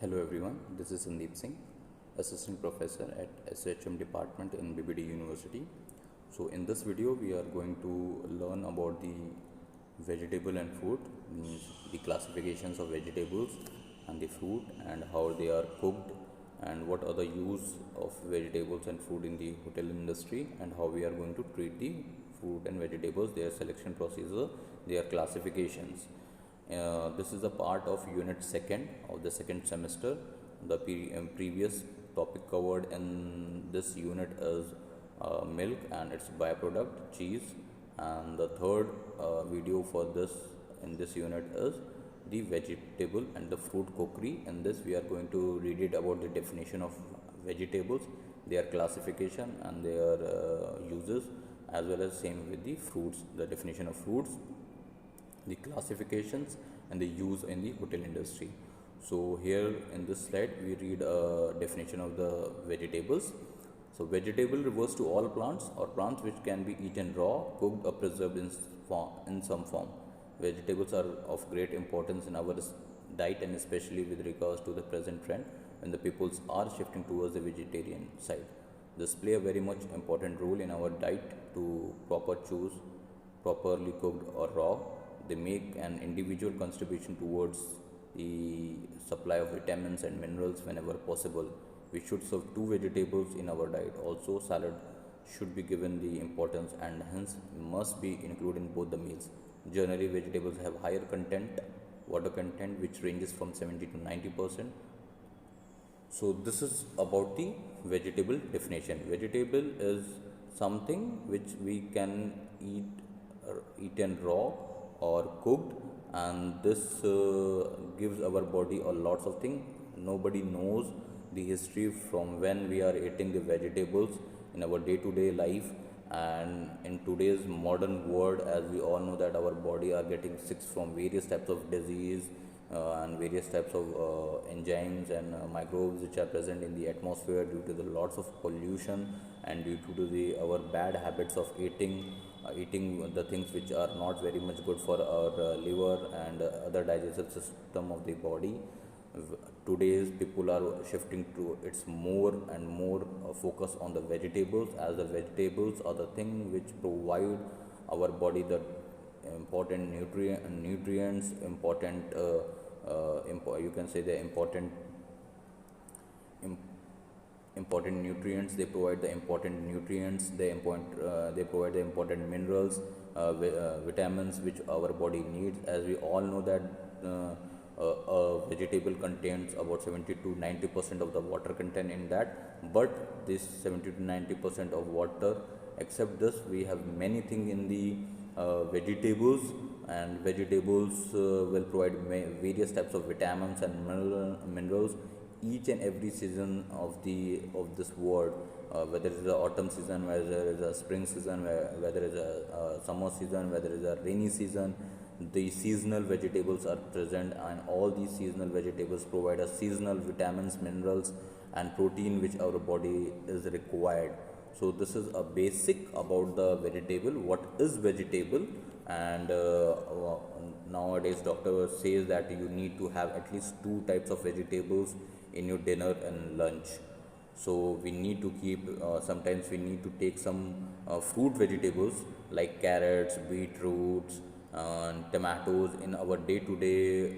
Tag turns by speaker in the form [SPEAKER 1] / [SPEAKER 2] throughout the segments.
[SPEAKER 1] Hello everyone, this is Sandeep Singh, Assistant Professor at SHM Department in BBD University. So in this video we are going to learn about the vegetable and fruit, means the classifications of vegetables and the fruit and how they are cooked and what are the use of vegetables and fruit in the hotel industry and how we are going to treat the fruit and vegetables, their selection procedure, their classifications. This is a part of unit second of the second semester. The previous topic covered in this unit is milk and its byproduct cheese, and the third video for this in this unit is the vegetable and the fruit cookery. In this we are going to read it about the definition of vegetables, their classification and their uses, as well as same with the fruits, the definition of fruits, the classifications and the use in the hotel industry. So here in this slide we read a definition of the vegetables. So vegetable refers to all plants or plants which can be eaten raw, cooked or preserved in some form. Vegetables are of great importance in our diet, and especially with regards to the present trend when the peoples are shifting towards the vegetarian side. This play a very much important role in our diet to proper choose properly cooked or raw. They make an individual contribution towards the supply of vitamins and minerals whenever possible. We should serve two vegetables in our diet. Also, salad should be given the importance and hence must be included in both the meals. Generally, vegetables have higher content, water content, which ranges from 70 to 90%. So this is about the vegetable definition. Vegetable is something which we can eaten raw or cooked, and this gives our a lots of things. Nobody knows the history from when we are eating the vegetables in our day-to-day life, and in today's modern world, as we all know that our body are getting sick from various types of disease and various types of enzymes and microbes which are present in the atmosphere due to the lots of pollution and due to the our bad habits of eating the things which are not very much good for our liver and other digestive system of the body. Today's people are shifting to its more and more focus on the vegetables, as the vegetables are the thing which provide our body the important nutrients, important you can say the important nutrients. They provide the important nutrients, they provide the important minerals, vitamins which our body needs. As we all know that a vegetable contains about 70 to 90% of the water content in that, but this 70 to 90% of water, except this we have many things in the vegetables, and vegetables will provide various types of vitamins and minerals each and every season of this world, whether it is a autumn season, whether it is a spring season, whether it is a summer season, whether it is a rainy season. The seasonal vegetables are present, and all these seasonal vegetables provide us seasonal vitamins, minerals and protein which our body is required. So this is a basic about the vegetable, what is vegetable. And nowadays doctor says that you need to have at least two types of vegetables in your dinner and lunch. So we need to keep sometimes we need to take some fruit vegetables like carrots, beetroots and tomatoes in our day-to-day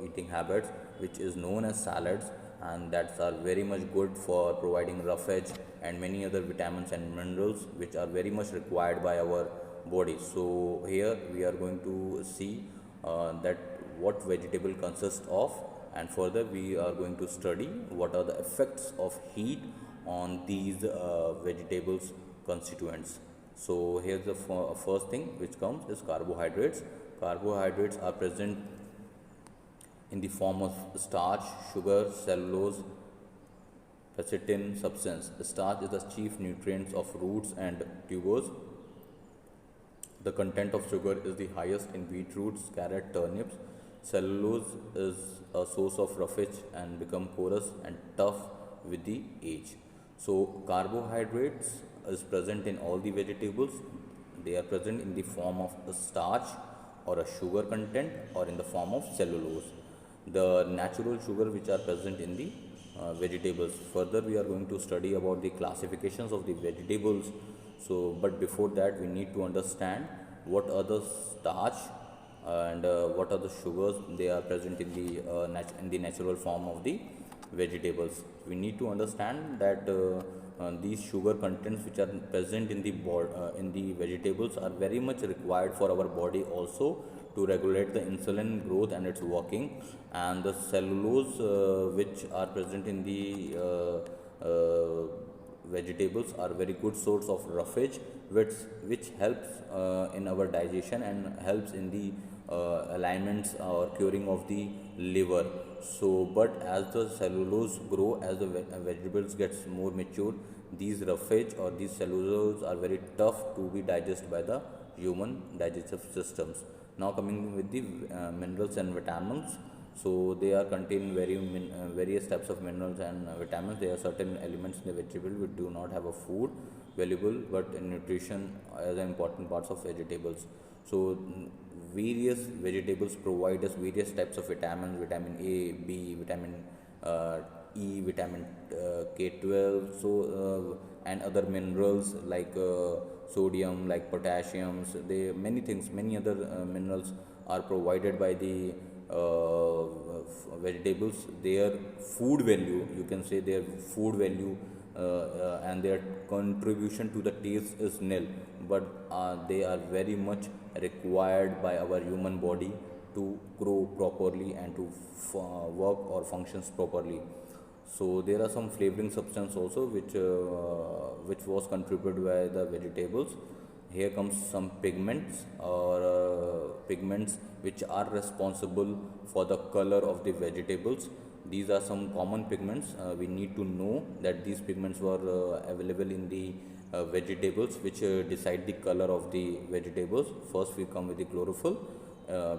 [SPEAKER 1] eating habits, which is known as salads, and that's are very much good for providing roughage and many other vitamins and minerals which are very much required by our body. So here we are going to see that what vegetable consists of, and further we are going to study what are the effects of heat on these vegetables constituents. So here's the first thing which comes is carbohydrates. Carbohydrates are present in the form of starch, sugar, cellulose, lecithin substance. Starch is the chief nutrients of roots and tubers. The content of sugar is the highest in beetroots, carrot, turnips. Cellulose is a source of roughage and become porous and tough with the age. So carbohydrates is present in all the vegetables. They are present in the form of a starch or a sugar content or in the form of cellulose. the natural sugar which are present in the vegetables. Further, we are going to study about the classifications of the vegetables. So, but before that, we need to understand what are the starch and what are the sugars they are present in the in the natural form of the vegetables. We need to understand that these sugar contents which are present in the in the vegetables are very much required for our body also to regulate the insulin growth and its working, and the cellulose which are present in the vegetables are very good source of roughage which helps in our digestion and helps in the alignments or curing of the liver. So but as the cellulose grow, as the vegetables gets more mature, these roughage or these cellulose are very tough to be digested by the human digestive systems. Now coming with the minerals and vitamins. So they are contain various types of minerals and vitamins. There are certain elements in the vegetable which do not have a food valuable, but in nutrition as important parts of vegetables. So various vegetables provide us various types of vitamins: vitamin A, B, vitamin E, vitamin K12. So and other minerals like sodium, like potassiums. They many things, many other minerals are provided by the vegetables. Their food value, you can say their food value and their contribution to the taste is nil, but they are very much required by our human body to grow properly and to work or functions properly. So there are some flavoring substance also which was contributed by the vegetables. Here comes some pigments or pigments which are responsible for the color of the vegetables. These are some common pigments. We need to know that these pigments were available in the vegetables which decide the color of the vegetables. First we come with the chlorophyll.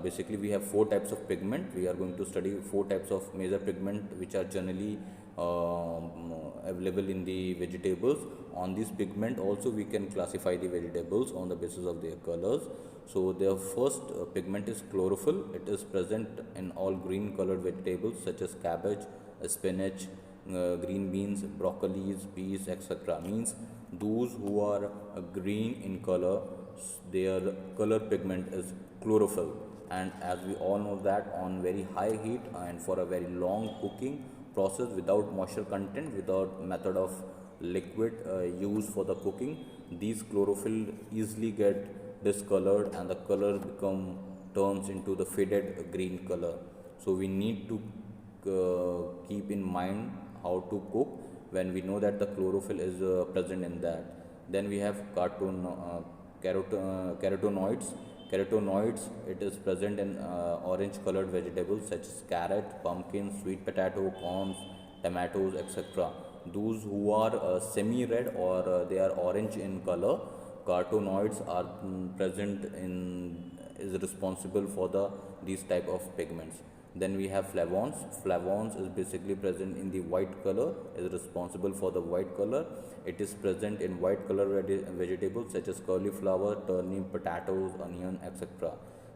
[SPEAKER 1] Basically we have four types of pigment. We are going to study four types of major pigment which are generally available in the vegetables. On this pigment also we can classify the vegetables on the basis of their colors. So the first pigment is chlorophyll. It is present in all green colored vegetables such as cabbage, spinach, green beans, broccolis, peas, etc. Means those who are green in color, their color pigment is chlorophyll. And as we all know that on very high heat and for a very long cooking process without moisture content, without method of liquid used for the cooking, these chlorophyll easily get discolored and the color turns into the faded green color. So we need to keep in mind how to cook when we know that the chlorophyll is present in that. Then we have carotenoids. Carotenoids, it is present in orange colored vegetables such as carrot, pumpkin, sweet potato, corns, tomatoes, etc. Those who are semi-red or they are orange in color, carotenoids are present in, is responsible for these type of pigments. Then we have flavons. Flavons is basically present in the white color, is responsible for the white color. It is present in white color vegetables such as cauliflower, turnip, potatoes, onion, etc.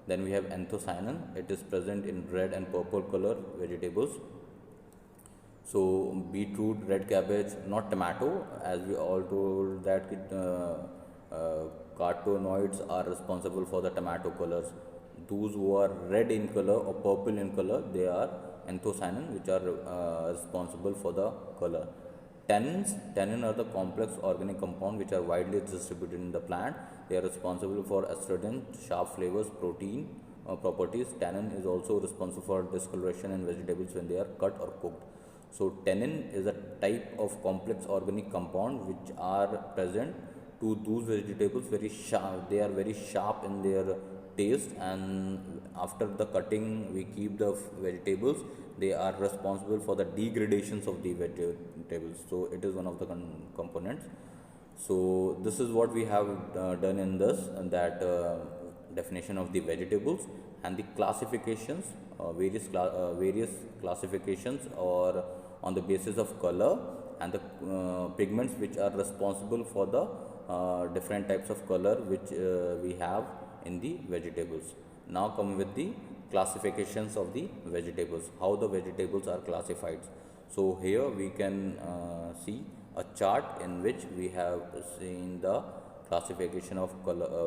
[SPEAKER 1] Then we have anthocyanin. It is present in red and purple color vegetables. So beetroot, red cabbage, not tomato, as we all told that carotenoids are responsible for the tomato colors. Those who are red in color or purple in color, they are anthocyanin, which are responsible for the color. Tannin are the complex organic compounds which are widely distributed in the plant. They are responsible for astringent, sharp flavors, protein properties. Tannin is also responsible for discoloration in vegetables when they are cut or cooked. So tannin is a type of complex organic compound which are present to those vegetables very sharp. They are very sharp in their taste, and after the cutting we keep the vegetables. They are responsible for the degradations of the vegetables. So it is one of the components. So this is what we have done in this, and that definition of the vegetables and the classifications, various classifications or on the basis of color and the pigments which are responsible for the different types of color which we have in the vegetables. Now come with the classifications of the vegetables, how the vegetables are classified. So here we can see a chart in which we have seen the classification of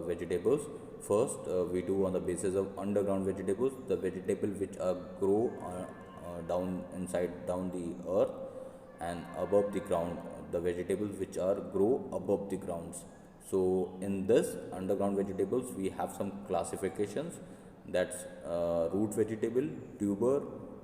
[SPEAKER 1] vegetables. First, we do on the basis of underground vegetables, the vegetable which are grow down inside down the earth, and above the ground, the vegetables which are grow above the grounds. So in this underground vegetables we have some classifications, that's root vegetable, tuber,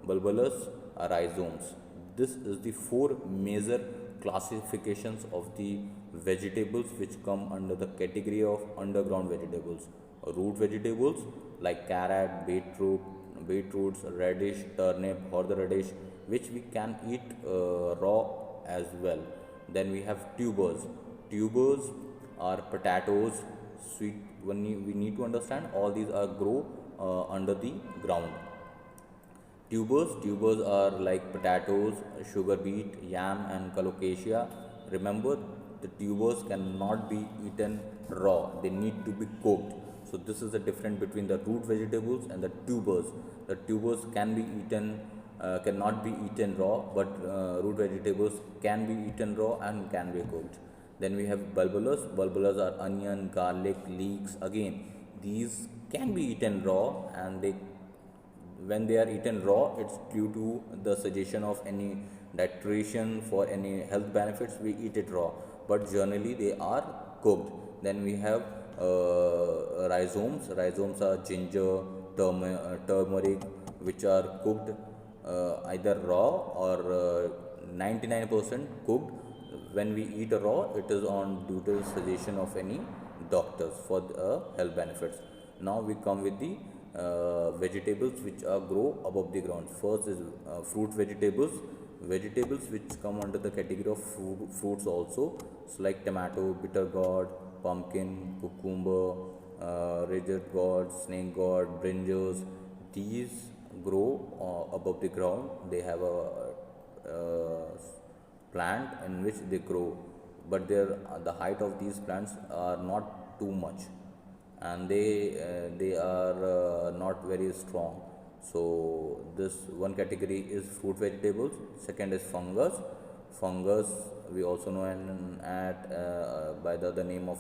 [SPEAKER 1] bulbulus, rhizomes. This is the four major classifications of the vegetables which come under the category of underground vegetables. Root vegetables like carrot, beetroots, radish, turnip, horseradish, which we can eat raw as well. Then we have tubers. Tubers are potatoes, sweet. We need to understand all these are grow under the ground. Tubers are like potatoes, sugar beet, yam, and colocasia. Remember, the tubers cannot be eaten raw; they need to be cooked. So this is the difference between the root vegetables and the tubers. The tubers can be eaten, cannot be eaten raw, but root vegetables can be eaten raw and can be cooked. Then we have bulbulus. Bulbulus are onion, garlic, leeks. Again, these can be eaten raw, and when they are eaten raw, it's due to the suggestion of any dietitian for any health benefits. We eat it raw, but generally they are cooked. Then we have rhizomes. Rhizomes are ginger, turmeric, which are cooked either raw or 99% cooked. When we eat raw, it is on due to suggestion of any doctors for health benefits. Now we come with the vegetables which are grow above the ground. First is fruit vegetables. Vegetables which come under the category of fruits also, so like tomato, bitter gourd, pumpkin, cucumber, raged gourd, snake gourd, brinjals. These grow above the ground. They have a plant in which they grow, but the height of these plants are not too much, and they are not very strong. So this one category is fruit vegetables. Second is fungus. Fungus we also know by the other name of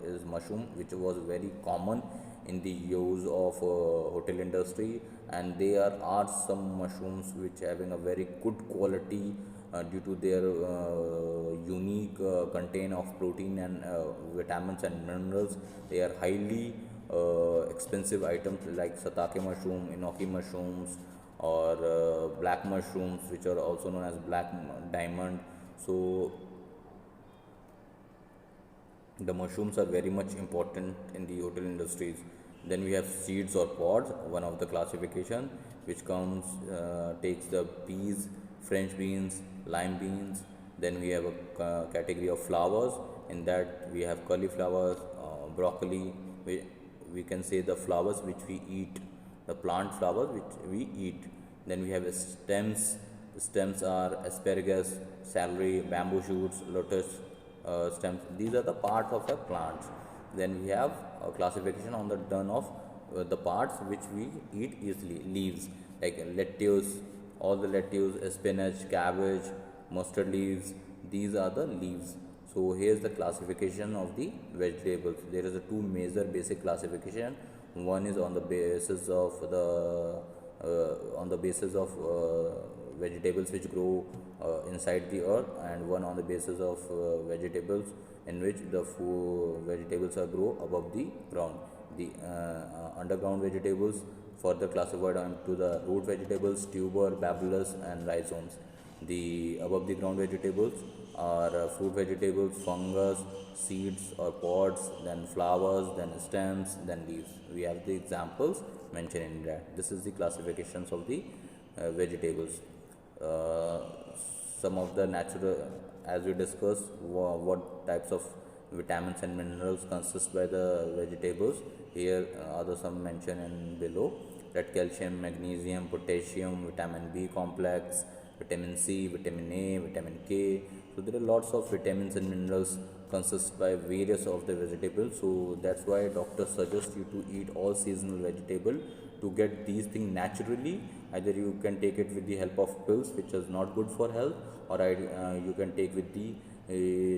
[SPEAKER 1] is mushroom, which was very common in the use of hotel industry, and there are some mushrooms which having a very good quality due to their unique contain of protein and vitamins and minerals. They are highly expensive items like satake mushroom, enoki mushrooms, or black mushrooms, which are also known as black diamond. So the mushrooms are very much important in the hotel industries. Then we have seeds or pods, one of the classification, which comes takes the peas, French beans, lime beans. Then we have a category of flowers. In that we have cauliflower, broccoli. We can say the flowers which we eat, the plant flowers which we eat. Then we have stems. Stems are asparagus, celery, bamboo shoots, lotus stems. These are the parts of a plant. Then we have a classification on the done of the parts which we eat easily. Leaves like lettuce, all the lettuce, spinach, cabbage, mustard leaves. These are the leaves. So here's the classification of the vegetables. There is a two major basic classification. One is on the basis of vegetables which grow inside the earth, and one on the basis of vegetables in which the vegetables are grow above the ground. The underground vegetables further classified into the root vegetables, tuber, bulbulus, and rhizomes. The above the ground vegetables are fruit vegetables, fungus, seeds or pods, then flowers, then stems, then leaves. We have the examples mentioned in that. This is the classifications of the vegetables. Some of the natural, as we discussed, what types of vitamins and minerals consist by the vegetables. Here are some mentioned in below, that calcium, magnesium, potassium, vitamin B complex, vitamin C, vitamin A, vitamin K. So there are lots of vitamins and minerals consist by various of the vegetables. So that's why doctors suggest you to eat all seasonal vegetable to get these things naturally. Either you can take it with the help of pills, which is not good for health, or you can take with the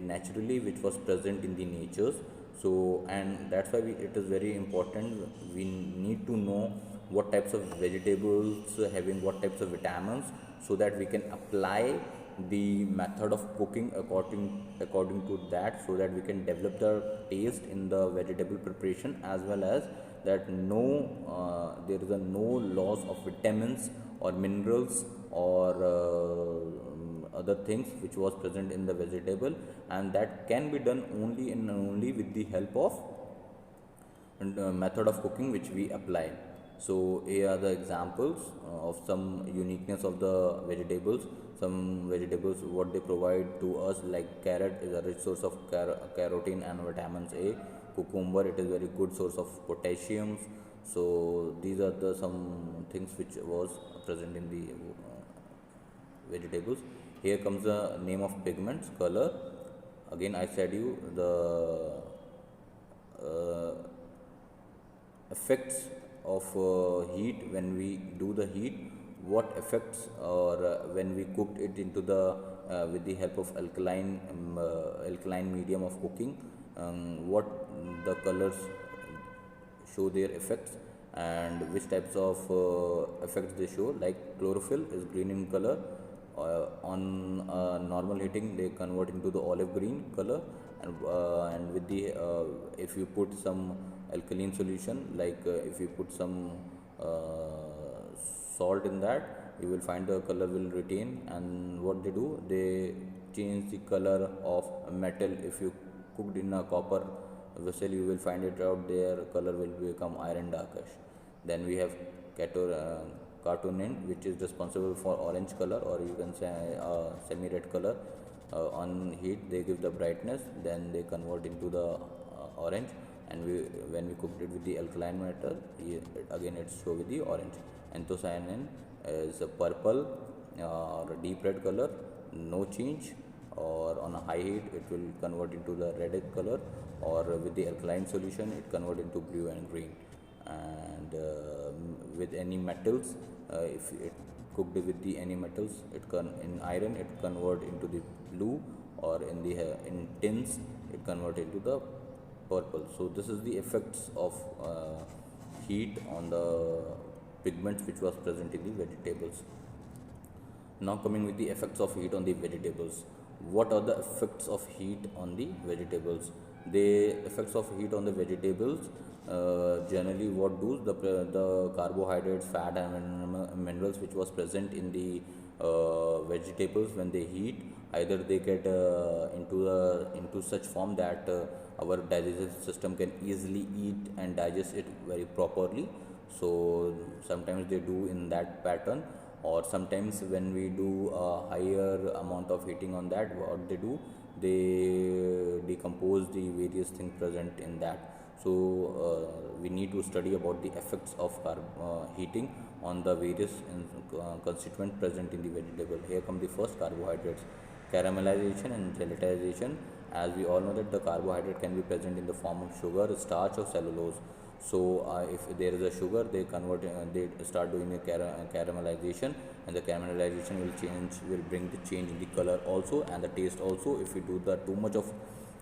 [SPEAKER 1] naturally, which was present in the natures. So, and that's why it is very important, we need to know what types of vegetables having what types of vitamins, so that we can apply the method of cooking according to that, so that we can develop the taste in the vegetable preparation, as well as that no there is a no loss of vitamins or minerals or other things which was present in the vegetable, and that can be done only with the help of method of cooking which we apply. So here are the examples of some uniqueness of the vegetables. Some vegetables what they provide to us, like carrot is a rich source of carotene and vitamins A. Cucumber, it is very good source of potassium. So these are the some things which was present in the vegetables. Here comes the name of pigments, color. Again I said you the effects of heat. When we do the heat, what effects, or when we cooked it into the with the help of alkaline medium of cooking, what the colors show their effects, and which types of effects they show. Like chlorophyll is green in color, on normal heating they convert into the olive green color, and with the if you put some alkaline solution, like if you put some salt in that, you will find the color will retain. And what they do, they change the color of metal. If you cooked in a copper vessel, you will find it out there, color will become iron darkish. Then we have cartoonin, which is responsible for orange color, or you can say semi red color. On heat they give the brightness, then they convert into the orange, and when we cooked it with the alkaline matter, again it's show with the orange. Anthocyanin is a purple or deep red color, no change, or on a high heat it will convert into the red color, or with the alkaline solution it convert into blue and green. And with any metals, if it cooked with the any metals, in iron it convert into the blue, or in the in tins it convert into the purple. So this is the effects of heat on the pigments which was present in the vegetables. Now coming with the effects of heat on the vegetables. What are the effects of heat on the vegetables? The effects of heat on the vegetables, generally what do the carbohydrates, fat and minerals which was present in the vegetables, when they heat, either they get into such form that our digestive system can easily eat and digest it very properly. So sometimes they do in that pattern, or sometimes when we do a higher amount of heating on that, what they do, they decompose the various things present in that. So we need to study about the effects of heating on the various constituents present in the vegetable. Here come the first, carbohydrates. Caramelization and gelatinization. As we all know that the carbohydrate can be present in the form of sugar, starch or cellulose. So if there is a sugar, they convert, they start doing a caramelization, and the caramelization will bring the change in the color also, and the taste also. If we do the too much of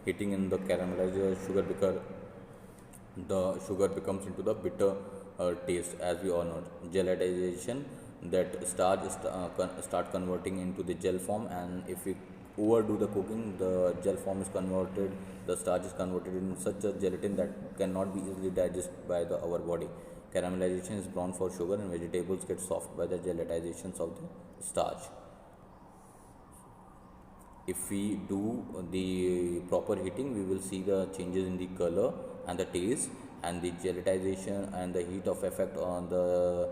[SPEAKER 1] heating in the caramelized sugar, because the sugar becomes into the bitter taste, as we all know. Gelatinization, that starch start converting into the gel form, and if we overdo the cooking, the gel form is converted, the starch is converted in such a gelatin that cannot be easily digested by our body. Caramelization is brown for sugar, and vegetables get soft by the gelatizations of the starch. If we do the proper heating, we will see the changes in the color and the taste, and the gelatization and the heat of effect on the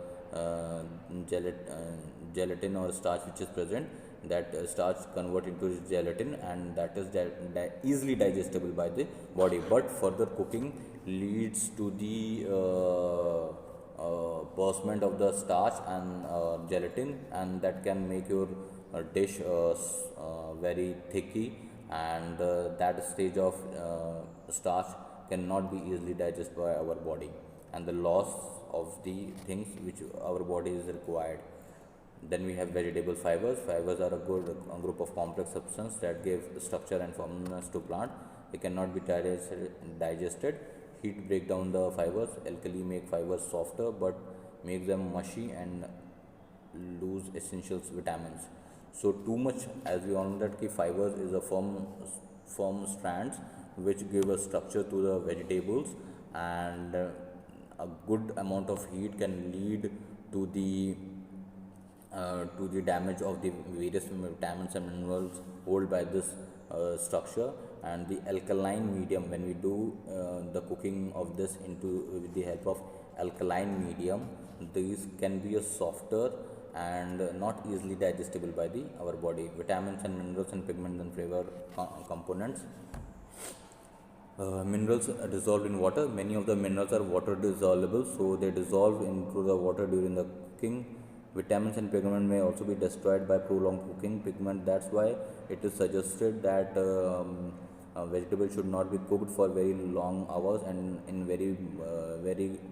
[SPEAKER 1] gelatin or starch which is present. That starch convert into gelatin, and that is easily digestible by the body. But further cooking leads to the burstment of the starch and gelatin, and that can make your dish very thicky, and that stage of starch cannot be easily digested by our body, and the loss of the things which our body is required. Then we have vegetable fibers. Fibers are a group of complex substances that give structure and firmness to plant. They cannot be digested. Heat break down the fibers. Alkali make fibers softer but make them mushy and lose essential vitamins. So too much, as we all know that fibers is a firm strands which give a structure to the vegetables, and a good amount of heat can lead to the damage of the various vitamins and minerals held by this structure. And the alkaline medium, when we do the cooking of this into with the help of alkaline medium, these can be a softer and not easily digestible by the our body. Vitamins and minerals and pigments and flavor components. Minerals are dissolved in water. Many of the minerals are water dissolvable, so they dissolve into the water during the cooking. Vitamins and pigment may also be destroyed by prolonged cooking. Pigment, that's why it is suggested that vegetables should not be cooked for very long hours and in very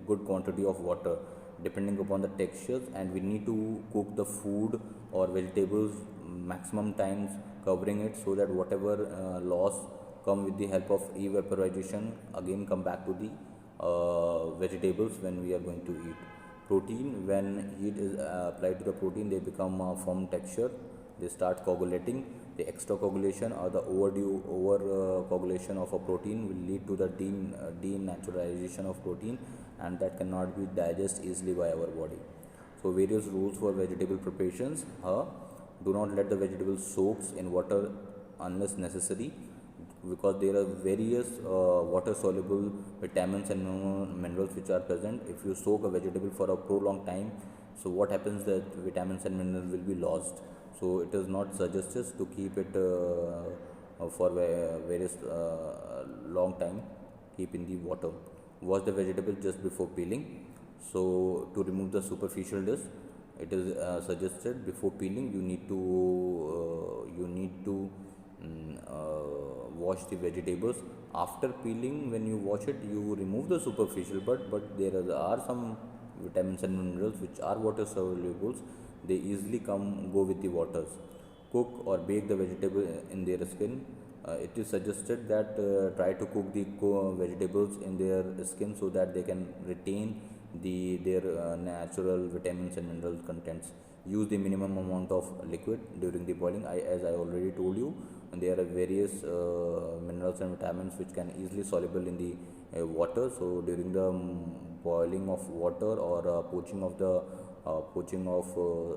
[SPEAKER 1] good quantity of water, depending upon the textures. And we need to cook the food or vegetables maximum times, covering it, so that whatever loss come with the help of evaporization again come back to the vegetables when we are going to eat. Protein, when heat is applied to the protein, they become firm texture. They start coagulating. The extra coagulation or the over coagulation of a protein will lead to the denaturalization of protein, and that cannot be digested easily by our body. So various rules for vegetable preparations. Do not let the vegetables soaks in water unless necessary, because there are various water soluble vitamins and minerals which are present. If you soak a vegetable for a prolonged time, so what happens, that vitamins and minerals will be lost. So it is not suggested to keep it for various long time, keep in the water. Wash the vegetable just before peeling. So to remove the superficial dust, it is suggested before peeling you need to wash the vegetables. After peeling, when you wash it, you remove the superficial, but there are some vitamins and minerals which are water solubles. They easily go with the waters. Cook or bake the vegetable in their skin. It is suggested that try to cook the vegetables in their skin so that they can retain their natural vitamins and mineral contents. Use the minimum amount of liquid during the boiling. As I already told you, there are various minerals and vitamins which can easily soluble in the water. So during the boiling of water or poaching of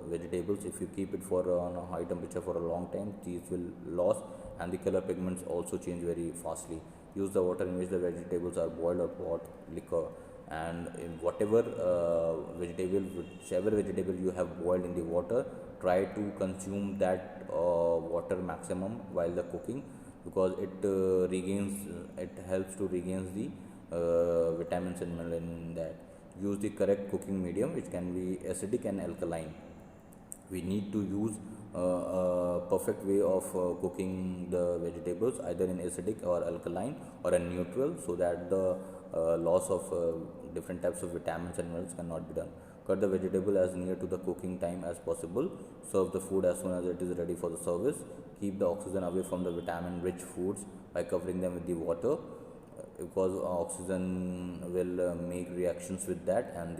[SPEAKER 1] vegetables, if you keep it for on a high temperature for a long time, these will lose, and the color pigments also change very fastly. Use the water in which the vegetables are boiled or pot liquor, and in whichever vegetable you have boiled in the water, try to consume that water maximum while the cooking, because it helps to regain the vitamins and minerals in that. Use the correct cooking medium, which can be acidic and alkaline. We need to use a perfect way of cooking the vegetables, either in acidic or alkaline or a neutral, so that the loss of different types of vitamins and minerals cannot be done. Cut the vegetable as near to the cooking time as possible. Serve the food as soon as it is ready for the service. Keep the oxygen away from the vitamin rich foods by covering them with the water, because oxygen will make reactions with that, and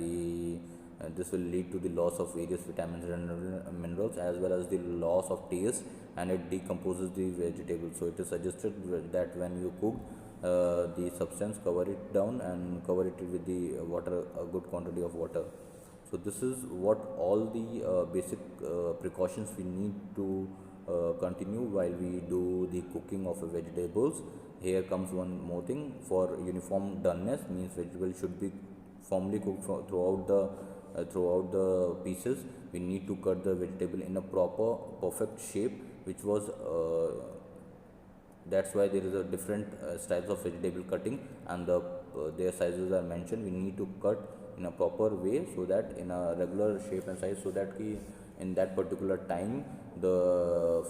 [SPEAKER 1] this will lead to the loss of various vitamins and minerals, as well as the loss of taste, and it decomposes the vegetable. So it is suggested that when you cook the substance, cover it down and cover it with the water, a good quantity of water. So this is what all the basic precautions we need to continue while we do the cooking of vegetables. Here comes one more thing. For uniform doneness, means vegetable should be firmly cooked throughout the pieces. We need to cut the vegetable in a proper perfect shape, which was that's why there is a different styles of vegetable cutting, and their sizes are mentioned. We need to cut in a proper way, so that in a regular shape and size, so that in that particular time the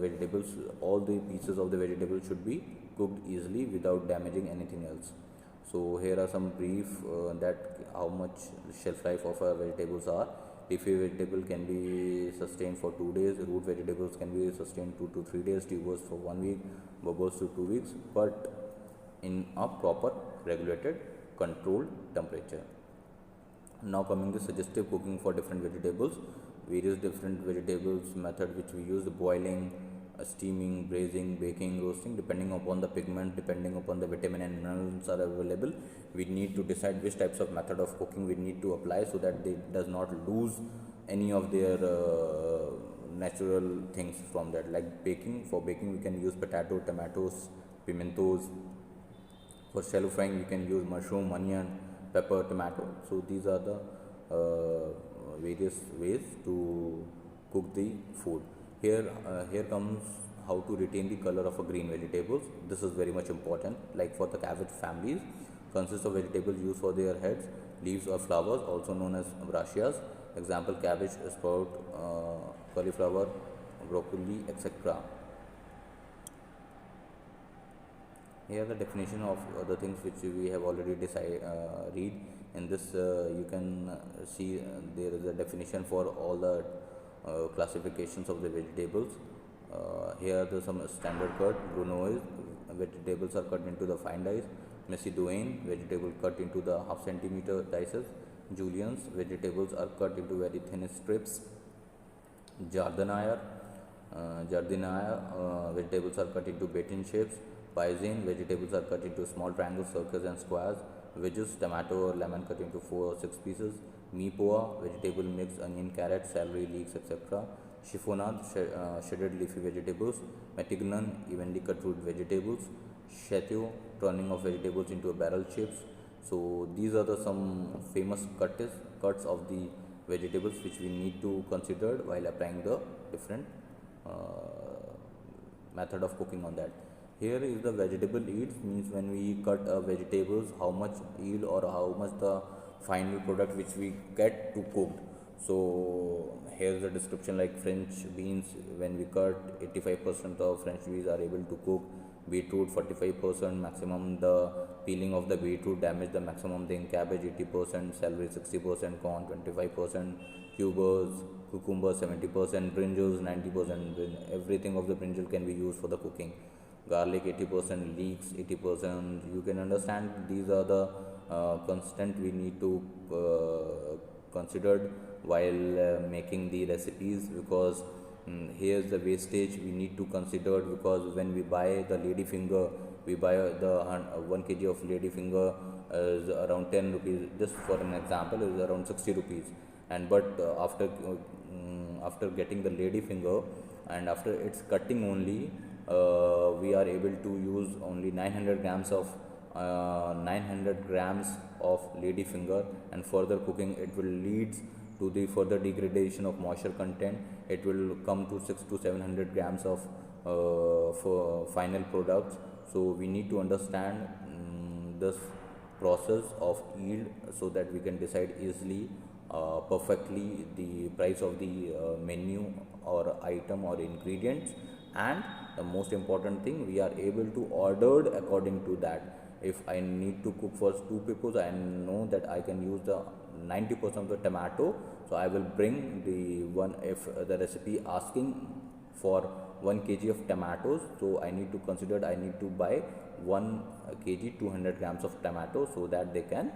[SPEAKER 1] vegetables, all the pieces of the vegetable should be cooked easily without damaging anything else. So here are some brief that how much shelf life of vegetables are. Leafy vegetable can be sustained for 2 days. Root vegetables can be sustained 2 to 3 days. Tubers for 1 week. Bulbous to 2 weeks, but in a proper regulated controlled temperature. Now coming to suggestive cooking for different vegetables. Various different vegetables method which we use: boiling, steaming, braising, baking, roasting. Depending upon the pigment, depending upon the vitamin and minerals are available, we need to decide which types of method of cooking we need to apply, so that they does not lose any of their natural things from that. Like baking, for baking we can use potato, tomatoes, pimentos. For shallow frying, we can use mushroom, onion, pepper, tomato. So these are the various ways to cook the food. Here comes how to retain the color of a green vegetables. This is very much important. Like for the cabbage families, consists of vegetables used for their heads, leaves or flowers, also known as brassias. Example: cabbage, sprout, cauliflower, broccoli, etc. Here the definition of the things which we have already read. In this you can see there is a definition for all the classifications of the vegetables. Here are some standard cut. Brunoise, vegetables are cut into the fine dice. Macedonian, vegetable cut into the half centimeter dices. Juliennes, vegetables are cut into very thin strips. Jardinier, vegetables are cut into baton shapes. Pisane, vegetables are cut into small triangles, circles and squares. Wedges, tomato or lemon cut into 4 or 6 pieces. Mipoa, vegetable mix, onion, carrot, celery, leeks, etc. Chiffonade, shredded leafy vegetables. Matignon, evenly cut root vegetables. Chateau, turning of vegetables into a barrel shapes. So these are the some famous cuts of the vegetables which we need to consider while applying the different method of cooking on that. Here is the vegetable yields, means when we cut vegetables, how much yield or how much the final product which we get to cooked. So here's the description, like French beans, when we cut 85% of French beans are able to cook. Beetroot 45%, maximum the peeling of the beetroot damage the maximum thing. Cabbage 80%, celery 60%, corn 25%, tubers, cucumber 70%, brinjals 90%. Everything of the brinjal can be used for the cooking. Garlic 80%, leeks 80%. You can understand these are the constant we need to consider while making the recipes, because here's the wastage we need to consider, because when we buy the lady finger, we buy the 1 kg of lady finger is around 10 rupees, just for an example, is around 60 rupees. And but after getting the lady finger and after its cutting only, we are able to use only 900 grams of lady finger, and further cooking it will leads to the further degradation of moisture content. It will come to 6 to 700 grams of for final products. So we need to understand this process of yield, so that we can decide easily perfectly the price of the menu or item or ingredients. And the most important thing, we are able to order according to that. If I need to cook for 2 people, I know that I can use the 90% of the tomato, so I will bring the one. If the recipe asking for 1 kg of tomatoes, so I need to consider I need to buy 1 kg 200 grams of tomato, so that they can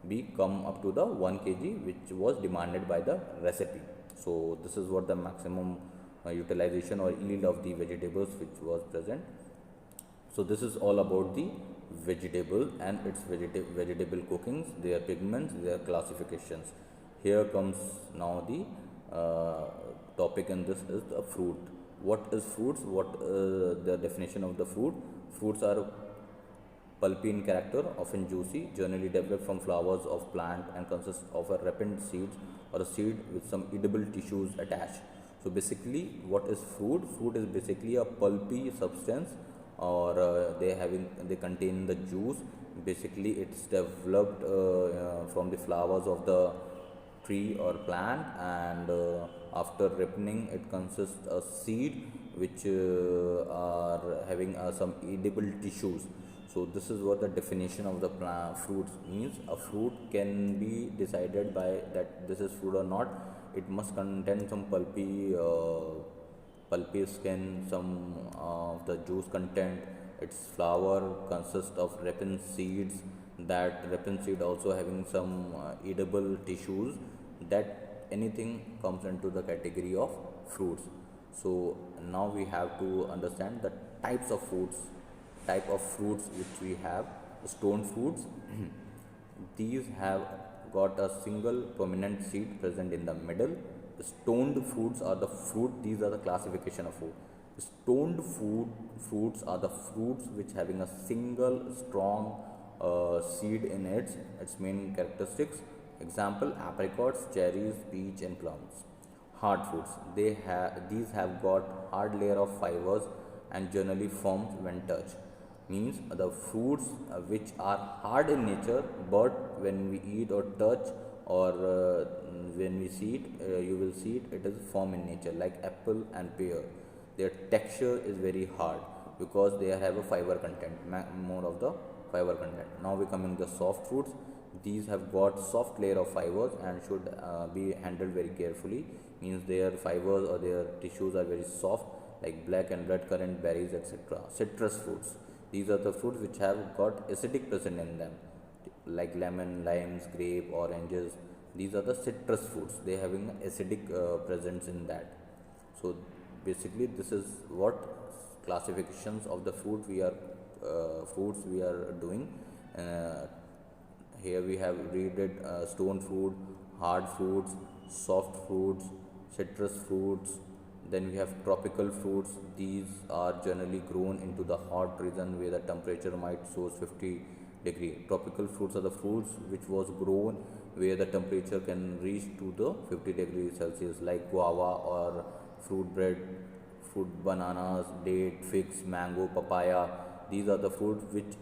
[SPEAKER 1] be come up to the 1 kg which was demanded by the recipe. So this is what the maximum utilization or yield of the vegetables which was present. So this is all about the vegetable and its vegetable cookings, their pigments, their classifications. Here comes now the topic, and this is the fruit. What is fruits? What the definition of the fruit? Fruits are pulpy in character, often juicy, generally developed from flowers of plant, and consist of a ripened seeds or a seed with some edible tissues attached. So basically, what is fruit? Fruit is basically a pulpy substance, or they contain the juice. Basically, it's developed from the flowers of the tree or plant, and after ripening, it consists a seed which are having some edible tissues. So this is what the definition of the fruits means. A fruit can be decided by that this is fruit or not. It must contain some pulpy skin, some of the juice content. Its flower consists of resin seeds. That resin seed also having some edible tissues. That anything comes into the category of fruits. So now we have to understand the types of fruits which we have. Stone fruits these have got a single prominent seed present in the middle. Stoned fruits are the fruit. These are the classification of fruit. Stoned fruits are the fruits which having a single strong seed in its main characteristics. Example: apricots, cherries, peach, and plums. Hard fruits. These have got hard layer of fibers and generally forms when touched. Means the fruits which are hard in nature, but when we eat or touch or when we see it, you will see it is form in nature, like apple and pear. Their texture is very hard because they have a fiber content, more of the fiber content. Now we come in the soft fruits. These have got soft layer of fibers and should be handled very carefully. Means their fibers or their tissues are very soft, like black and red currant berries, etc. Citrus fruits. These are the fruits which have got acidic present in them, like lemon, limes, grape, oranges. These are the citrus fruits. They having acidic presence in that. So basically, this is what classifications of the fruits we are doing. Uh, Here we have read it: stone fruit, hard fruits, soft fruits, citrus fruits. Then we have tropical fruits. These are generally grown into the hot region where the temperature might soars 50 degree. Tropical fruits are the fruits which was grown where the temperature can reach to the 50 degrees Celsius, like guava or fruit bread, fruit bananas, date, figs, mango, papaya. These are the fruits which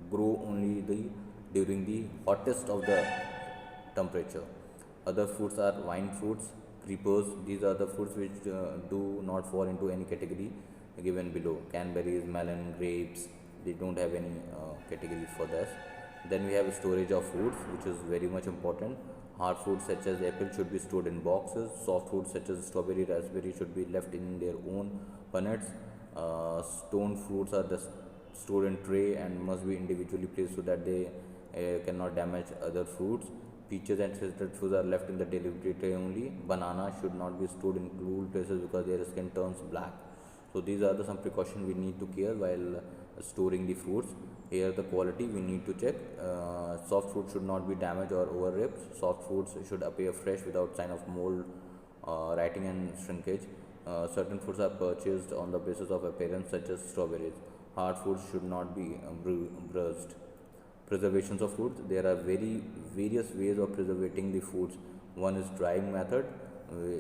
[SPEAKER 1] grow only during the hottest of the temperature. Other fruits are wine fruits, creepers. These are the fruits which do not fall into any category given below. Cranberries, melon, grapes. They don't have any categories for this. Then we have storage of fruits, which is very much important. Hard fruits such as apple should be stored in boxes. Soft fruits such as strawberry, raspberry should be left in their own punnets. Stone fruits are stored in tray and must be individually placed so that they cannot damage other fruits. Peaches and citrus fruits are left in the delivery tray only. Banana should not be stored in cool places because their skin turns black. So these are some precautions we need to care while storing the fruits. Here the quality we need to check. Soft fruit should not be damaged or over ripped. Soft fruits should appear fresh without sign of mold, rotting and shrinkage. Certain fruits are purchased on the basis of appearance, such as strawberries. Hard fruits should not be bruised. Preservations of fruits. There are various ways of preserving the fruits. One is drying method.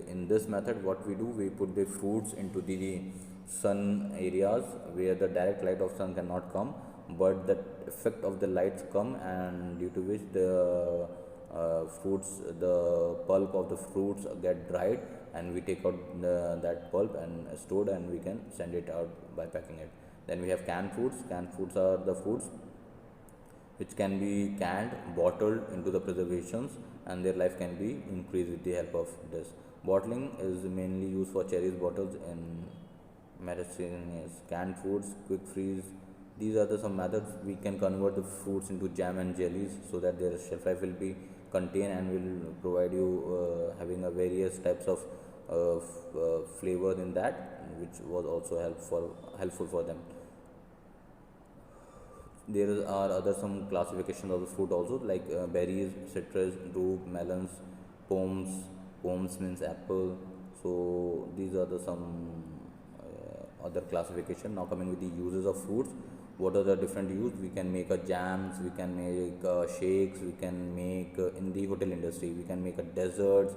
[SPEAKER 1] In this method, what we do, we put the fruits into the sun areas where the direct light of sun cannot come, but the effect of the lights come, and due to which the pulp of the fruits get dried, and we take out that pulp and stored, and we can send it out by packing it. Then we have canned fruits. Canned fruits are the fruits which can be canned, bottled into the preservations, and their life can be increased with the help of this. Bottling is mainly used for cherries bottles in medicines. Canned foods, quick freeze. These are some methods we can convert the fruits into jam and jellies so that their shelf life will be contained and will provide you having a various types of flavor in that, which was also helpful for them. There are other some classifications of the fruit also, like berries, citrus, drupe, melons, pomes. Pomes means apple. So these are some other classification. Now coming with the uses of fruits. What are the different use? We can make a jams, we can make shakes, we can make in the hotel industry, we can make a desserts.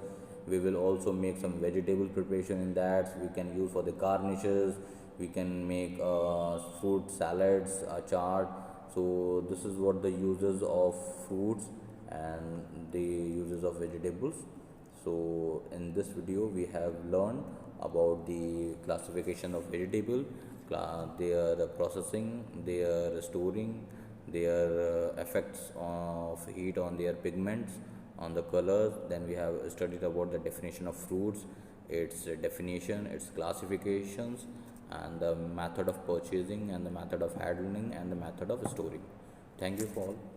[SPEAKER 1] We will also make some vegetable preparation in that. We can use for the garnishes. We can make fruit salads, chaat. So this is what the uses of fruits and the uses of vegetables. So in this video we have learned about the classification of vegetable their processing, their storing, their effects of heat on their pigments, on the colors. Then we have studied about the definition of fruits, its definition, its classifications, and the method of purchasing, and the method of handling, and the method of storing. Thank you for all.